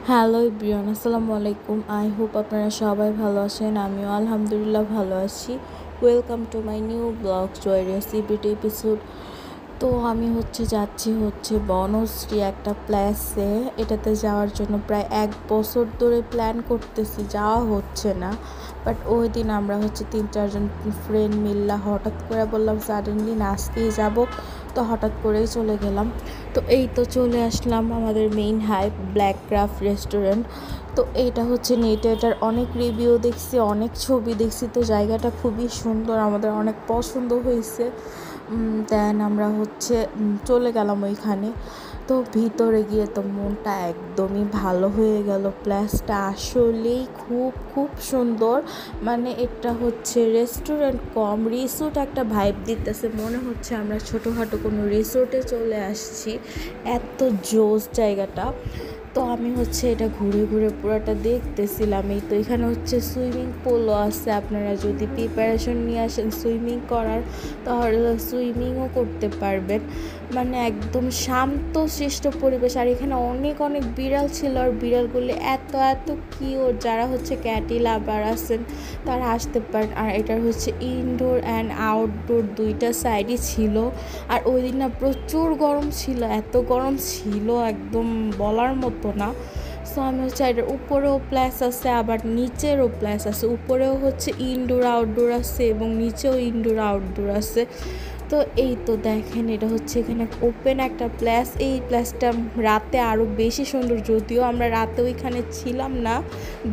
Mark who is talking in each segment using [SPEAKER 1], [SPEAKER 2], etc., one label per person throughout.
[SPEAKER 1] Hello everyone, আসসালামু আলাইকুম। I hope আপনারা সবাই ভালো আছেন। আমিও আলহামদুলিল্লাহ ভালো আছি। Welcome to my new blog জয়েরিয়াস ইবিটি এপিসোড। তো আমি যাচ্ছি বনশ্রী একটা প্লেসে। এটাতে যাওয়ার জন্য প্রায় 1 বছর ধরে প্ল্যান করতেছি, যাওয়া হচ্ছে না। বাট ওই দিন আমরা 3-4 জন ফ্রেন্ড মিল্লা হঠাৎ করে বললাম সাডেনলি না আজকেই যাব। তো হঠাৎ করেই চলে গেলাম। তো এই তো চলে আসলাম আমাদের main hype black craft restaurant. তো এটা নেটে এটার অনেক রিভিউ দেখছি, অনেক ছবি দেখছি। তো জায়গাটা খুবই সুন্দর, আমাদের অনেক পছন্দ হয়েছে। দেন আমরা চলে গেলাম ওইখানে। তো ভিতরে গিয়ে তো মনটা একদমই ভালো হয়ে গেল। প্লেসটা আসলেই খুব খুব সুন্দর। মানে এটা রেস্টুরেন্ট কম রিসোর্ট একটা ভাইব দিতেছে, মনে হচ্ছে আমরা ছোটোখাটো কোনো রিসোর্টে চলে আসছি। এত জোস জায়গাটা। তো আমি এটা ঘুরে ঘুরে পুরোটা দেখতেছিলাম। এই তো এখানে সুইমিং পুলও আছে, আপনারা যদি প্রিপারেশন নিয়ে আসেন সুইমিং করার তাহলে সুইমিংও করতে পারবেন। মানে একদম শান্ত শিষ্ট পরিবেশ। আর এখানে অনেক অনেক বিড়াল ছিল, আর বিড়ালগুলি এত এত কিউট। যারা ক্যাটি লাভার আছেন তারা আসতে পারেন। আর এটার ইনডোর অ্যান্ড আউটডোর দুইটা সাইডই ছিল। আর ওই দিন না প্রচুর গরম ছিল, এত গরম ছিল একদম বলার মতো না। সো আমি এটার উপরেও প্লেস আছে, আবার নিচেরও প্লেস আছে। উপরেও ইনডোর আউটডোর আছে এবং নিচেও ইনডোর আউটডোর আছে। তো এই তো দেখেন, এটা এখানে ওপেন একটা প্লেস। এই প্লেসটা রাতে আরও বেশি সুন্দর, যদিও আমরা রাতে ওইখানে ছিলাম না,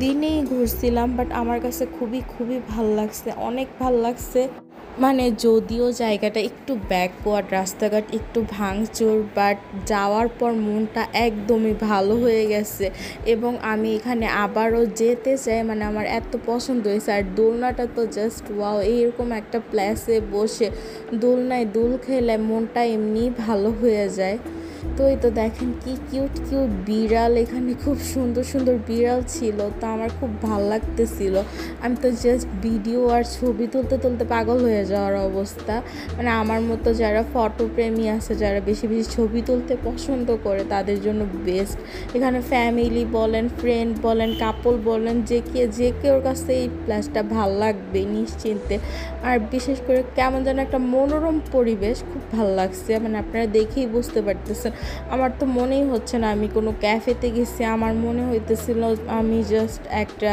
[SPEAKER 1] দিনেই ঘুরছিলাম। বাট আমার কাছে খুবই খুবই ভাল লাগছে, অনেক ভাল লাগছে। মানে যদিও জায়গাটা একটু ব্যাকওয়ার্ড, রাস্তাঘাট একটু ভাঙচুর, বাট যাওয়ার পর মনটা একদমই ভালো হয়ে গেছে। এবং আমি এখানে আবারও যেতে চাই, মানে আমার এত পছন্দ হয়েছে। আর দোলনাটা তো জাস্ট ওয়াও। এইরকম একটা প্লেসে বসে দোলনায় দোল খেলে মনটা এমনিই ভালো হয়ে যায়। তো এই তো দেখেন কি কিউট কিউট বিড়াল, এখানে খুব সুন্দর সুন্দর বিড়াল ছিল। তো আমার খুব ভাল লাগতেছিল। আমি তো জাস্ট ভিডিও আর ছবি তুলতে তুলতে পাগল হয়ে যাওয়ার অবস্থা। মানে আমার মতো যারা ফটোপ্রেমী আছে, যারা বেশি বেশি ছবি তুলতে পছন্দ করে, তাদের জন্য বেস্ট। এখানে ফ্যামিলি বলেন, ফ্রেন্ড বলেন, কাপল বলেন, যে কেউর কাছে এই প্লেসটা ভাল লাগবে নিশ্চিন্তে। আর বিশেষ করে কেমন যেন একটা মনোরম পরিবেশ, খুব ভাল লাগছে। মানে আপনারা দেখেই বুঝতে পারতেছেন। আমার তো মনেই হচ্ছে না আমি কোনো ক্যাফেতে গেছি, আমার মনে হইতেছিল আমি জাস্ট একটা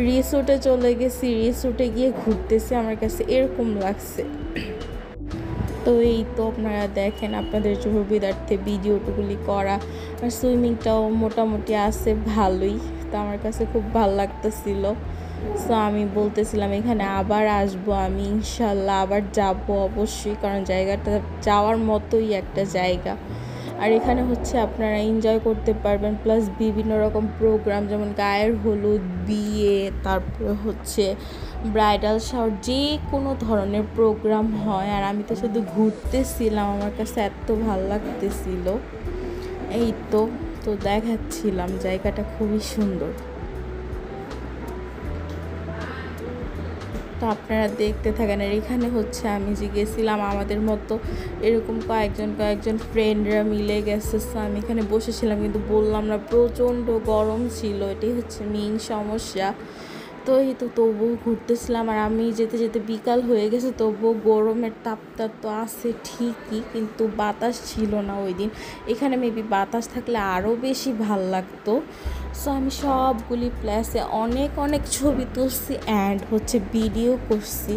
[SPEAKER 1] রিসোর্টে চলে গেছি, রিসোর্টে গিয়ে ঘুরতেছি, আমার কাছে এরকম লাগছে। তো এই তো আপনারা দেখেন, আপনাদের সুবিধার্থে ভিডিওটুকুলি করা। আর সুইমিংটাও মোটামুটি আছে ভালোই। তো আমার কাছে খুব ভালো লাগতেছিল। সো আমি বলতেছিলাম এখানে আবার আসবো আমি, ইনশাল্লাহ আবার যাব অবশ্যই, কারণ জায়গাটা যাওয়ার মতোই একটা জায়গা। আর এখানে আপনারা এনজয় করতে পারবেন, প্লাস বিভিন্ন রকম প্রোগ্রাম, যেমন গায়ের হলুদ, বিয়ে, তারপরে ব্রাইডাল শাওয়ার, যে কোনো ধরনের প্রোগ্রাম হয়। আর আমি তো শুধু ঘুরতেছিলাম, আমার কাছে এত ভালো লাগতেছিল। এই তো তো দেখাচ্ছিলাম, জায়গাটা খুবই সুন্দর। তো আপনারা দেখতে থাকেন। আর এখানে আমি যে গেছিলাম, আমাদের মতো এরকম কয়েকজন ফ্রেন্ডরা মিলে গেছে। সো আমি এখানে বসেছিলাম, কিন্তু বললাম না, প্রচণ্ড গরম ছিল, এটাই মেইন সমস্যা। তো এই তো তবুও ঘুরতেছিলাম। আর আমি যেতে যেতে বিকাল হয়ে গেছে, তবুও গরমের তাপটা তো আছে ঠিকই, কিন্তু বাতাস ছিল না ওই দিন। এখানে মেবি বাতাস থাকলে আরও বেশি ভাল লাগতো। সো আমি সবগুলি প্লেসে অনেক অনেক ছবি তুলছি অ্যান্ড ভিডিও করছি।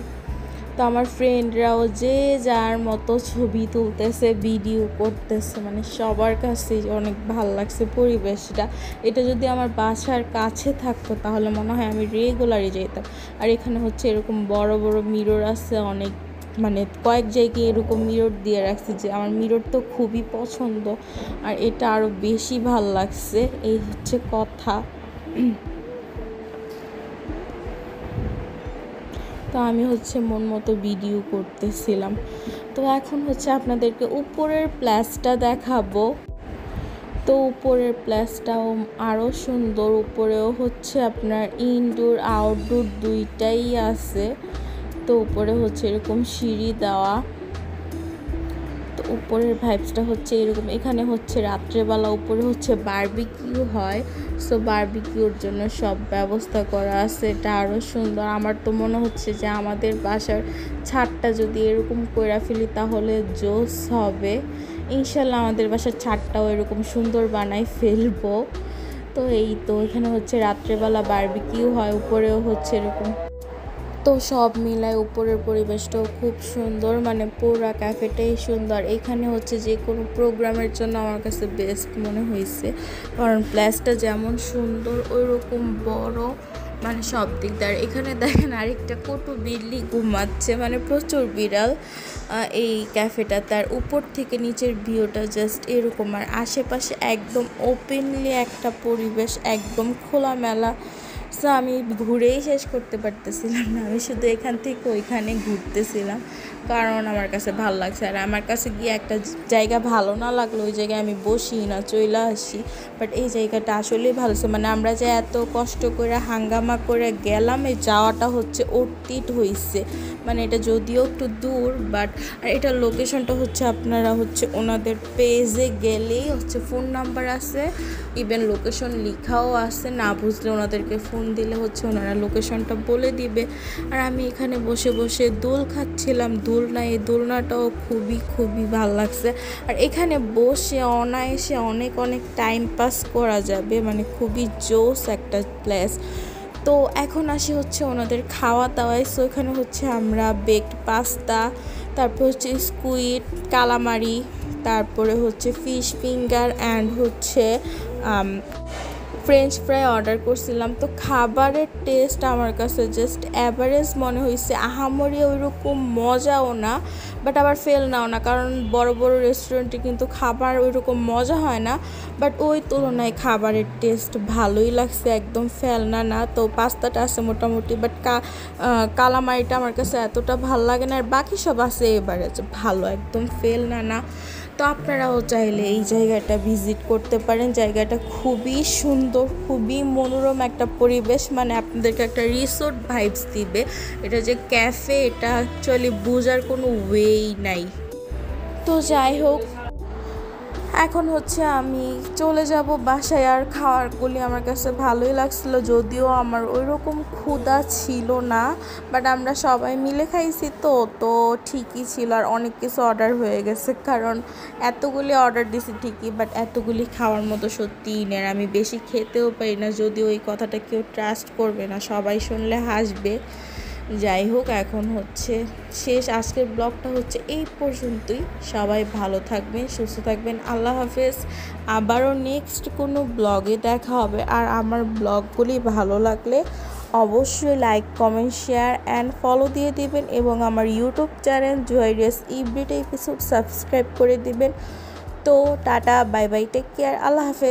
[SPEAKER 1] তো আমার ফ্রেন্ডরাও যে যার মতো ছবি তুলতেছে, ভিডিও করতেছে, মানে সবার কাছে অনেক ভাল লাগছে পরিবেশটা। এটা যদি আমার বাসার কাছে থাকতো তাহলে মনে হয় আমি রেগুলারই যেতাম। আর এখানে এরকম বড় বড় মিরর আছে অনেক, মানে কয়েক জায়গায় এরকম মিরর দিয়ে রাখছি, যে আমার মিরর তো খুবই পছন্দ। আর এটা আরও বেশি ভাল লাগছে, এই কথা। তো আমি মন মতো ভিডিও করতেছিলাম। তো এখন আপনাদেরকে উপরের প্লেসটা দেখাবো। তো উপরের প্লেসটাও আরও সুন্দর। উপরেও আপনার ইনডোর আউটডোর দুইটাই আছে। তো উপরে এরকম সিঁড়ি দেওয়া। তো উপরের ভাইবসটা হচ্ছে এরকম। এখানে হচ্ছে রাত্রেবেলা উপরে হচ্ছে বারবিকিউ হয়, সো বারবিকিউর জন্য সব ব্যবস্থা করা আছে। এটা আরও সুন্দর। আমার তো মনে হচ্ছে যে আমাদের বাসার ছাদটা যদি এরকম কইরা ফেলি তাহলে জোস হবে। ইনশাল্লাহ আমাদের বাসার ছাদটাও এরকম সুন্দর বানাই ফেলবো। তো এই তো এখানে হচ্ছে রাত্রেবেলা বারবিকিউ হয়, উপরেও হচ্ছে এরকম। তো সব মিলায় উপরের পরিবেশটাও খুব সুন্দর, মানে পুরো ক্যাফেটাই সুন্দর। এখানে হচ্ছে যে কোনো প্রোগ্রামের জন্য আমার কাছে বেস্ট মনে হয়েছে, কারণ প্লেসটা যেমন সুন্দর ওই রকম বড়, মানে সব দিক দিয়ে। এখানে দেখেন আরেকটা কটু বিল্লি ঘুমাচ্ছে, মানে প্রচুর বিড়াল এই ক্যাফেটা। তার উপর থেকে নিচের ভিউটা জাস্ট এরকম, আর আশেপাশে একদম ওপেনলি একটা পরিবেশ, একদম খোলামেলা। সো আমি ঘুরেই শেষ করতে পারতেছিলাম না, আমি শুধু এখান থেকে ওইখানে ঘুরতেছিলাম, কারণ আমার কাছে ভালো লাগছে। আর আমার কাছে গিয়ে একটা জায়গা ভালো না লাগলো ওই জায়গায় আমি বসি না, চলে আসি। বাট এই জায়গাটা আসলেই ভালো ছিল, মানে আমরা যে এত কষ্ট করে হাঙ্গামা করে গেলাম, এই যাওয়াটা হচ্ছে অতীত হয়েছে। মানে এটা যদিও একটু দূর, বাট আর এটার লোকেশনটা হচ্ছে আপনারা হচ্ছে ওনাদের পেজে গেলেই হচ্ছে ফোন নাম্বার আছে, ইভেন লোকেশন লেখাও আছে। না বুঝলে ওনাদেরকে ফোন দিলে হচ্ছে ওনারা লোকেশনটা বলে দিবে। আর আমি এখানে বসে বসে দোল খাচ্ছিলাম, দোলনা, এই দোলনাটাও খুবই খুবই ভালো লাগছে। আর এখানে বসে অনায়াসে অনেক অনেক টাইম পাস করা যাবে, মানে খুবই জোস একটা প্লেস। তো এখন আসি হচ্ছে ওনাদের খাওয়া দাওয়ায়। সো এখানে হচ্ছে আমরা বেকড পাস্তা, তারপর হচ্ছে স্কুইড, কালামারি, তারপরে হচ্ছে ফিশ ফিঙ্গার অ্যান্ড হচ্ছে ফ্রেঞ্চ ফ্রাই অর্ডার করছিলাম। তো খাবারের টেস্ট আমার কাছে জাস্ট অ্যাভারেজ মনে হয়েছে, আহামরি ওইরকম মজাও না, বাট আবার ফেল নাও না, কারণ বড় বড় রেস্টুরেন্টে কিন্তু খাবার ওইরকম মজা হয় না। বাট ওই তুলনায় খাবারের টেস্ট ভালোই লাগছে, একদম ফেল না। তো পাস্তাটা আছে মোটামুটি, বাট কালামারিটা আমার কাছে এতটা ভালো লাগে না। আর বাকি সব আছে এবারে ভালো, একদম ফেল না। তো আপনারাও চাইলে এই জায়গাটা ভিজিট করতে পারেন। জায়গাটা খুবই সুন্দর, খুবই মনোরম একটা পরিবেশ, মানে আপনাদেরকে একটা রিসোর্ট ভাইবস দিবে। এটা যে ক্যাফে, এটা অ্যাকচুয়ালি বোঝার কোনো ওয়েই নাই। তো যাই হোক, এখন হচ্ছে আমি চলে যাব বাসায়। আর খাবারগুলি আমার কাছে ভালোই লাগছিলো, যদিও আমার ওই রকম ক্ষুধা ছিল না, বাট আমরা সবাই মিলে খাইছি তো ঠিকই ছিল। আর অনেক কিছু অর্ডার হয়ে গেছে, কারণ এতগুলি অর্ডার দিছি ঠিকই, বাট এতগুলি খাওয়ার মতো সত্যিই নেই। আমি বেশি খেতেও পারি না, যদিও এই কথাটা কেউ ট্রাস্ট করবে না, সবাই শুনলে হাসবে। যাই হোক, এখন হচ্ছে শেষ। আজকের ব্লগটা হচ্ছে এই পর্যন্তই। সবাই ভালো থাকবেন, সুস্থ থাকবেন। আল্লাহ হাফেজ। আবারও নেক্সট কোনো ব্লগে দেখা হবে। আর আমার ব্লগগুলি ভালো লাগলে অবশ্যই like, comment, share and follow দিয়ে দিবেন, এবং আমার ইউটিউব চ্যানেল জয়রিয়াস এভরিডে এপিসোড সাবস্ক্রাইব করে দিবেন। তো tata, bye bye, take care, Allah হাফেজ।